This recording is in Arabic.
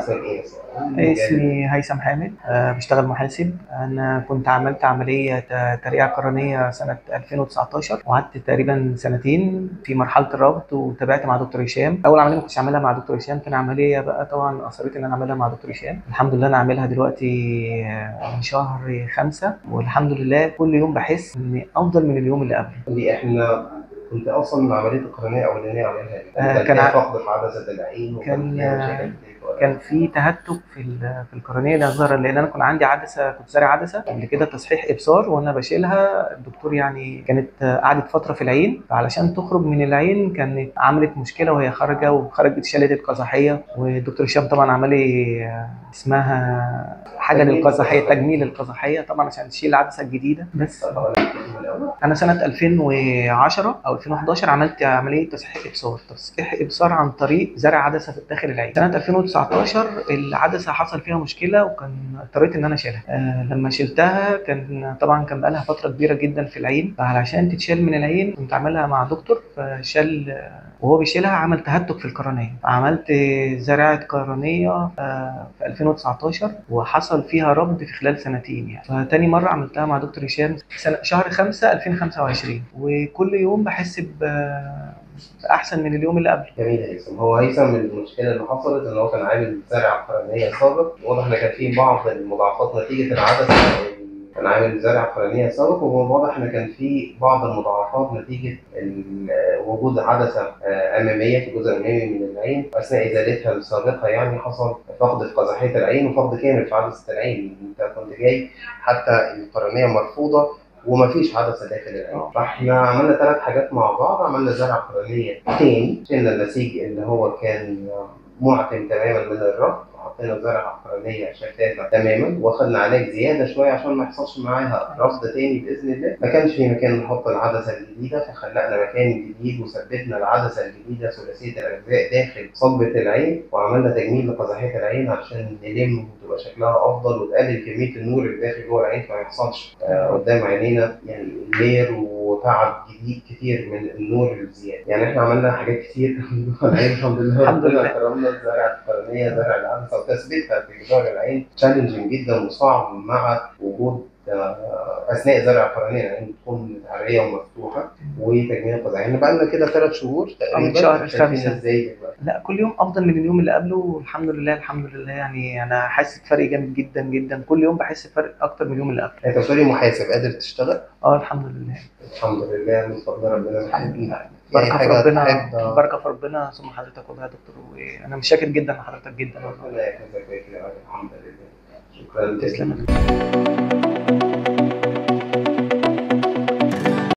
اسمك ايه مثلا؟ اسمي هيثم حامد، بشتغل محاسب. انا كنت عملت عمليه ترقيع قرنيه سنه 2019، وقعدت تقريبا سنتين في مرحله الربط، وتابعت مع دكتور هشام. اول عمليه ما كنتش عاملها مع دكتور هشام، كان عمليه بقى طبعا اصريت ان انا اعملها مع دكتور هشام. الحمد لله انا عاملها دلوقتي من شهر 5، والحمد لله كل يوم بحس اني افضل من اليوم اللي قبله. اللي احنا كنت اصلا عمليه القرنيه الاولانيه عملها كان كان فقد في عدسه العين، وكان كان فيها مشاكل كتير كان في تهتك في القرنيه اللي ظهر، لان انا كان عندي عدسه، كنت زارع عدسه قبل كده تصحيح ابصار، وانا بشيلها الدكتور يعني كانت قعدت فتره في العين، فعلشان تخرج من العين كانت عملت مشكله وهي خارجه، وخرجت شالت القزحيه. والدكتور هشام طبعا عمل لي اسمها حاجه للقزحيه، تجميل القزحيه طبعا عشان تشيل العدسه الجديده. بس انا سنه 2010 او 2011 عملت عمليه تصحيح ابصار عن طريق زرع عدسه في داخل العين. سنه 2019 العدسه حصل فيها مشكله، وكان اضطريت ان انا اشيلها. لما شلتها كان بقى لها فتره كبيره جدا في العين، فعلشان تتشال من العين كنت عاملها مع دكتور، فشال وهو بيشيلها عمل تهتك في القرنيه، فعملت زرعه قرنيه في 2019، وحصل فيها ربط في خلال سنتين يعني. فتاني مره عملتها مع دكتور هشام شهر 5 2025، وكل يوم بحس بأحسن من اليوم اللي قبله. جميل يا هيثم. هو هيثم المشكله اللي حصلت ان هو كان عامل زرع قرنيه سابق، واضح ان كان في بعض المضاعفات نتيجه العدسه. كان عامل زرع قرنيه سابق، وواضح ان كان في بعض المضاعفات نتيجه وجود عدسه اماميه في الجزء الامامي من العين، واثناء ازالتها السابقه يعني حصل فقد في قزحيه العين وفقد كامل في عدسه العين. انت كنت جاي حتى القرنيه مرفوضه ومفيش عدسه داخل العين. فاحنا عملنا 3 حاجات مع بعض. عملنا زرع قرنيه تاني، شلنا النسيج اللي هو كان معتم تماما من الربط، وحطينا زرع قرنيه شفافه تماما، واخدنا علاج زياده شويه عشان ما يحصلش معاها رفض تاني باذن الله. ما كانش في مكان نحط العدسه الجديده، فخلقنا مكان جديد وثبتنا العدسه الجديده ثلاثيه الاجزاء داخل صلبه العين، وعملنا تجميل لقزحيه العين عشان نلم وتبقى شكلها افضل، وتقلل كميه النور اللي داخل جوه العين فما يحصلش قدام عينينا يعني لير وتعب جديد كتير من النور الزياده. يعني احنا عملنا حاجات كتير الحمد لله. الحمد لله. كرمنا زرع القرنيه، زرع العدسه وتثبيتها في جدار العين تشالنجينج جدا وصعب مع وجود اثناء زرع القرنيه العين بتكون متعريه ومفتوحه، وتجميل القزحين. بقى لنا كده 3 شهور تقريبا. من شهر شايفين 5. ازاي دلوقتي؟ لا، كل يوم افضل من اليوم اللي قبله، والحمد لله الحمد لله. يعني انا حاسس بفرق جامد جدا جدا، كل يوم بحس بفرق اكتر من اليوم اللي قبله. انت بتقولي محاسب قادر تشتغل؟ الحمد لله. الحمد لله، من فضل ربنا. الحمد لله. يعني بركه في حاجه ربنا، تحب. بركه في ربنا ثم حضرتك والله يا دكتور، وانا متشكر جدا لحضرتك جدا والله. ربنا يحفظك ويكرمك. الحمد لله. شكرا تسلم جزيلا.